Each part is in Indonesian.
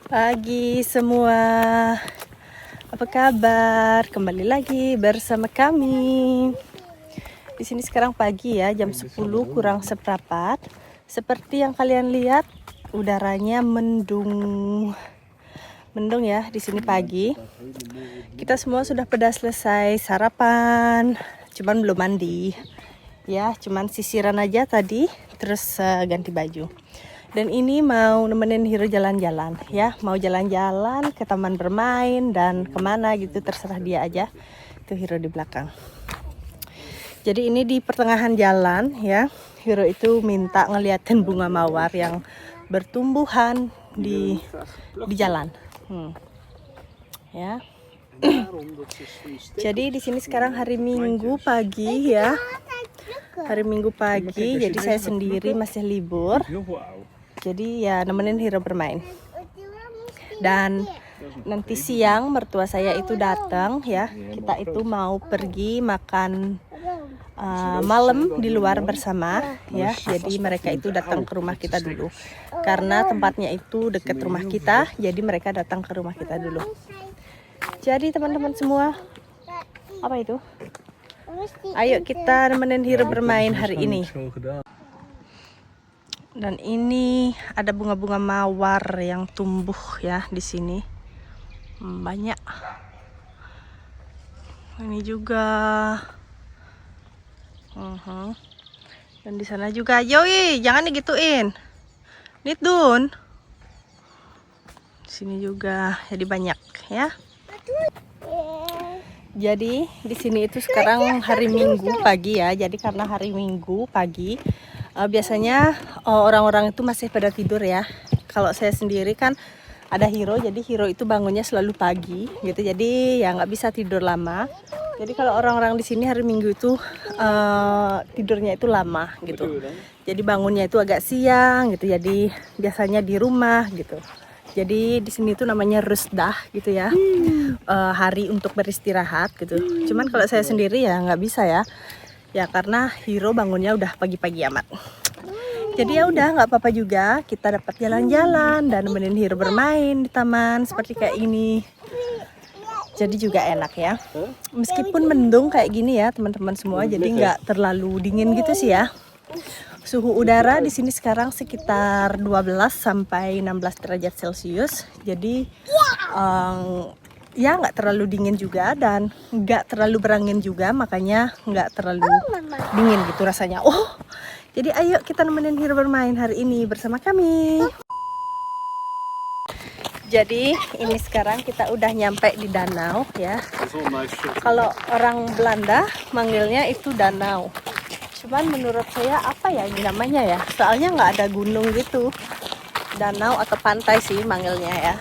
Pagi semua, apa kabar? Kembali lagi bersama kami. Di sini sekarang pagi ya, jam 10 kurang seperempat. Seperti yang kalian lihat, udaranya mendung ya di sini pagi. Kita semua sudah pada selesai sarapan, cuman belum mandi. Ya, cuman sisiran aja tadi, terus ganti baju. Dan ini mau nemenin Hiro jalan-jalan ya, mau jalan-jalan ke taman bermain dan kemana gitu, terserah dia aja. Itu Hiro di belakang. Jadi ini di pertengahan jalan ya, Hiro itu minta ngeliatin bunga mawar yang bertumbuhan di jalan. Ya. Jadi di sini sekarang hari Minggu pagi ya. Hari Minggu pagi, jadi saya sendiri masih libur. Jadi ya nemenin Hiro bermain. Dan nanti siang mertua saya itu datang ya. Kita itu mau pergi makan malam di luar bersama ya. Jadi mereka itu datang ke rumah kita dulu. Karena tempatnya itu dekat rumah kita, jadi mereka datang ke rumah kita dulu. Jadi teman-teman semua, apa itu? Ayo kita nemenin Hiro bermain hari ini. Dan ini ada bunga-bunga mawar yang tumbuh ya di sini. Banyak. Ini juga. Dan di sana juga. Yoi, jangan digituin. Nitdun. Di sini juga jadi banyak ya. Jadi di sini itu sekarang hari Minggu pagi ya. Jadi karena hari Minggu pagi, biasanya orang-orang itu masih pada tidur ya. Kalau saya sendiri kan ada Hiro, jadi Hiro itu bangunnya selalu pagi gitu. Jadi ya nggak bisa tidur lama. Jadi kalau orang-orang di sini hari Minggu itu tidurnya itu lama gitu. Jadi bangunnya itu agak siang gitu. Jadi biasanya di rumah gitu. Jadi di sini tuh namanya rusdah gitu ya, hari untuk beristirahat gitu. Cuman kalau saya sendiri ya nggak bisa ya, karena Hiro bangunnya udah pagi-pagi amat. Jadi ya udah nggak apa-apa juga, kita dapat jalan-jalan dan nemenin Hiro bermain di taman seperti kayak ini. Jadi juga enak ya. Meskipun mendung kayak gini ya teman-teman semua, jadi nggak terlalu dingin gitu sih ya. Suhu udara di sini sekarang sekitar 12 sampai 16 derajat Celcius. Jadi ya nggak terlalu dingin juga dan nggak terlalu berangin juga, makanya nggak terlalu dingin gitu rasanya. Jadi ayo kita nemenin Hiro bermain hari ini bersama kami. Jadi ini sekarang kita udah nyampe di danau ya. Kalau orang Belanda manggilnya itu danau. Cuman menurut saya apa ya ini namanya ya, soalnya nggak ada gunung gitu. Danau atau pantai sih manggilnya ya.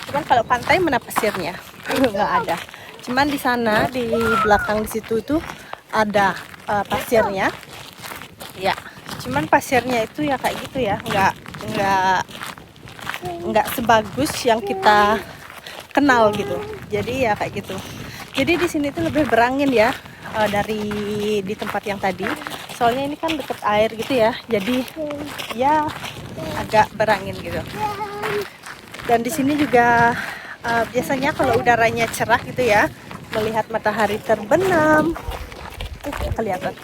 Cuman kalau pantai mana pasirnya? Nggak ada. Cuman di sana di belakang di situ itu ada pasirnya. Ya, cuman pasirnya itu ya kayak gitu ya, nggak sebagus yang kita kenal gitu. Jadi ya kayak gitu. Jadi di sini tuh lebih berangin ya. Dari di tempat yang tadi, soalnya ini kan deket air gitu ya, jadi ya agak berangin gitu. Dan di sini juga biasanya kalau udaranya cerah gitu ya, melihat matahari terbenam, kelihatan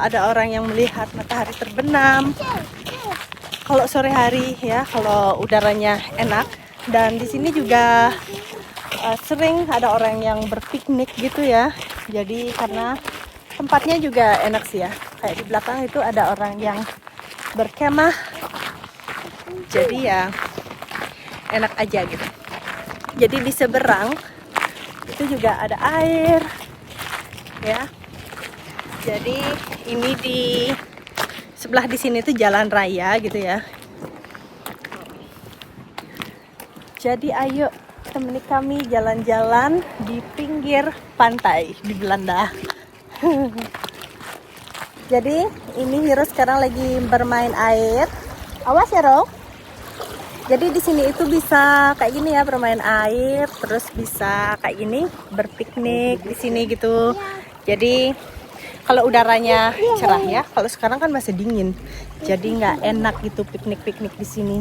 ada orang yang melihat matahari terbenam kalau sore hari ya, kalau udaranya enak. Dan di sini juga sering ada orang yang berpiknik gitu ya. Jadi karena tempatnya juga enak sih ya. Kayak di belakang itu ada orang yang berkemah. Jadi ya enak aja gitu. Jadi di seberang itu juga ada air ya. Jadi ini di sebelah di sini tuh jalan raya gitu ya. Jadi ayo temani kami jalan-jalan di pinggir pantai di Belanda. Jadi ini Hiro sekarang lagi bermain air. Awas ya Ro. Jadi di sini itu bisa kayak gini ya, bermain air, terus bisa kayak gini berpiknik di sini gitu. Jadi kalau udaranya cerah ya, kalau sekarang kan masih dingin, jadi nggak enak gitu piknik-piknik di sini.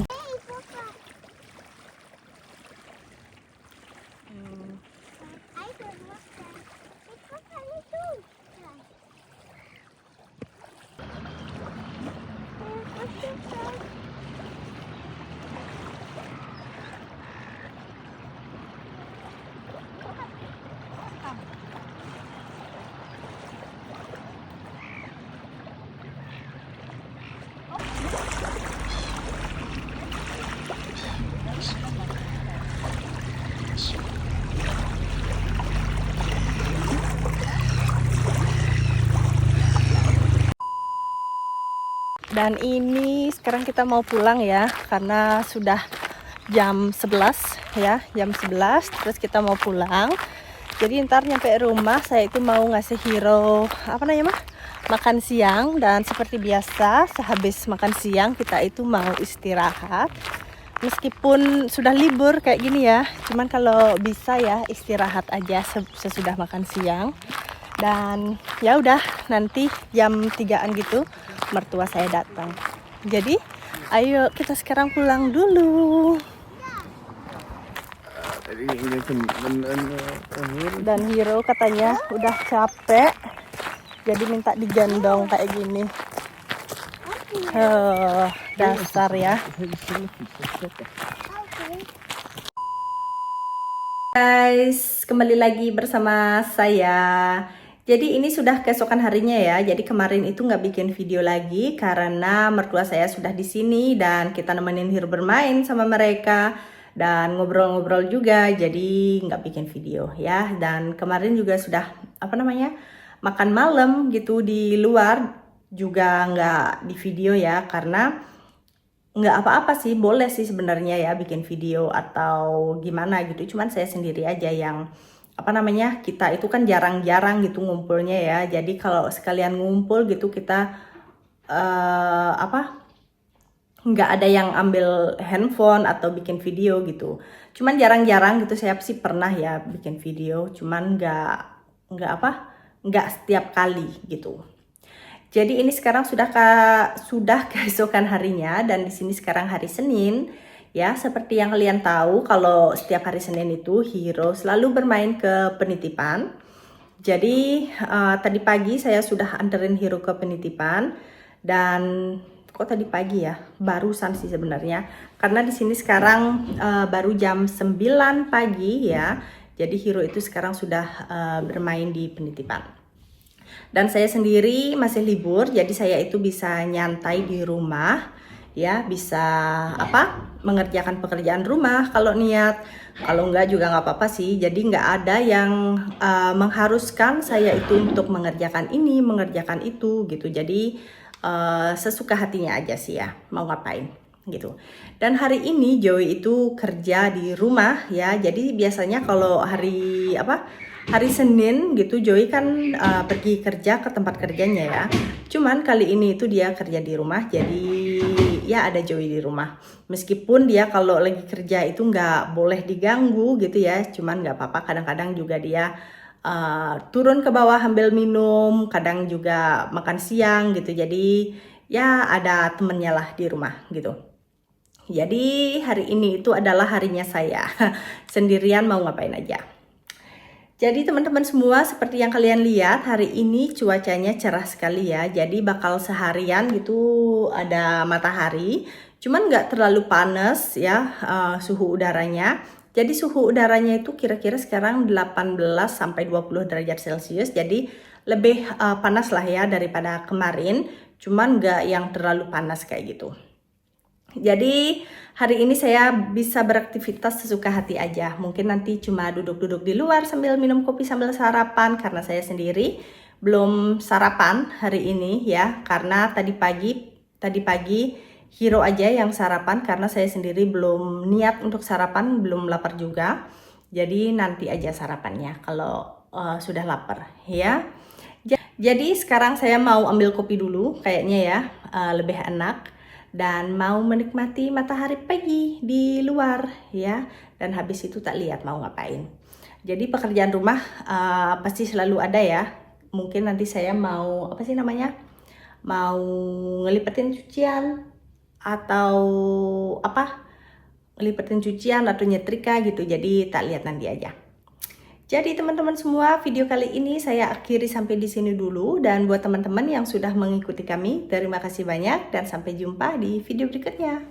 Dan ini sekarang kita mau pulang ya, karena sudah jam 11 ya, jam 11 terus kita mau pulang. Jadi ntar nyampe rumah saya itu mau ngasih Hiro apa namanya makan siang, dan seperti biasa sehabis makan siang kita itu mau istirahat. Meskipun sudah libur kayak gini ya, cuman kalau bisa ya istirahat aja sesudah makan siang. Dan ya udah, nanti jam 3-an gitu mertua saya datang. Jadi ayo kita sekarang pulang dulu. Dan Hiro katanya udah capek, jadi minta digendong kayak gini. Dasar ya. Guys, kembali lagi bersama saya. Jadi ini sudah keesokan harinya ya. Jadi kemarin itu nggak bikin video lagi karena mertua saya sudah di sini dan kita nemenin Hiro bermain sama mereka dan ngobrol-ngobrol juga. Jadi nggak bikin video ya. Dan kemarin juga sudah makan malam gitu di luar, juga nggak di video ya karena nggak apa-apa sih, boleh sih sebenarnya ya bikin video atau gimana gitu. Cuman saya sendiri aja yang kita itu kan jarang-jarang gitu ngumpulnya ya. Jadi kalau sekalian ngumpul gitu kita nggak ada yang ambil handphone atau bikin video gitu. Cuman jarang-jarang gitu saya sih pernah ya bikin video, cuman nggak setiap kali gitu. Jadi ini sekarang sudah keesokan harinya, dan di sini sekarang hari Senin. Ya, seperti yang kalian tahu kalau setiap hari Senin itu Hiro selalu bermain ke penitipan. Jadi tadi pagi saya sudah anterin Hiro ke penitipan, dan kok tadi pagi ya, barusan sih sebenarnya. Karena di sini sekarang baru jam 9 pagi ya. Jadi Hiro itu sekarang sudah bermain di penitipan. Dan saya sendiri masih libur, jadi saya itu bisa nyantai di rumah. Ya, bisa mengerjakan pekerjaan rumah kalau niat, kalau enggak juga nggak apa-apa sih. Jadi nggak ada yang mengharuskan saya itu untuk mengerjakan ini, mengerjakan itu gitu. Jadi sesuka hatinya aja sih ya, mau ngapain gitu. Dan hari ini Joey itu kerja di rumah ya. Jadi biasanya kalau hari Senin gitu Joey kan pergi kerja ke tempat kerjanya ya. Cuman kali ini itu dia kerja di rumah, jadi ya ada Joey di rumah. Meskipun dia kalau lagi kerja itu nggak boleh diganggu gitu ya, cuman nggak apa-apa. Kadang-kadang juga dia turun ke bawah ambil minum, kadang juga makan siang gitu. Jadi ya ada temennya lah di rumah gitu. Jadi hari ini itu adalah harinya saya sendirian mau ngapain aja. Jadi teman-teman semua, seperti yang kalian lihat hari ini cuacanya cerah sekali ya. Jadi bakal seharian gitu ada matahari, cuman nggak terlalu panas ya suhu udaranya. Jadi suhu udaranya itu kira-kira sekarang 18 sampai 20 derajat Celcius. Jadi lebih panas lah ya daripada kemarin, cuman nggak yang terlalu panas kayak gitu. Jadi hari ini saya bisa beraktivitas sesuka hati aja. Mungkin nanti cuma duduk-duduk di luar sambil minum kopi sambil sarapan, karena saya sendiri belum sarapan hari ini ya. Karena tadi pagi Hiro aja yang sarapan, karena saya sendiri belum niat untuk sarapan, belum lapar juga. Jadi nanti aja sarapannya kalau sudah lapar ya. Jadi sekarang saya mau ambil kopi dulu kayaknya ya, lebih enak. Dan mau menikmati matahari pagi di luar ya, dan habis itu tak lihat mau ngapain. Jadi pekerjaan rumah pasti selalu ada ya. Mungkin nanti saya mau mau ngelipetin cucian atau ngelipetin cucian atau nyetrika gitu. Jadi tak lihat nanti aja. Jadi teman-teman semua, video kali ini saya akhiri sampai di sini dulu. Dan buat teman-teman yang sudah mengikuti kami, terima kasih banyak dan sampai jumpa di video berikutnya.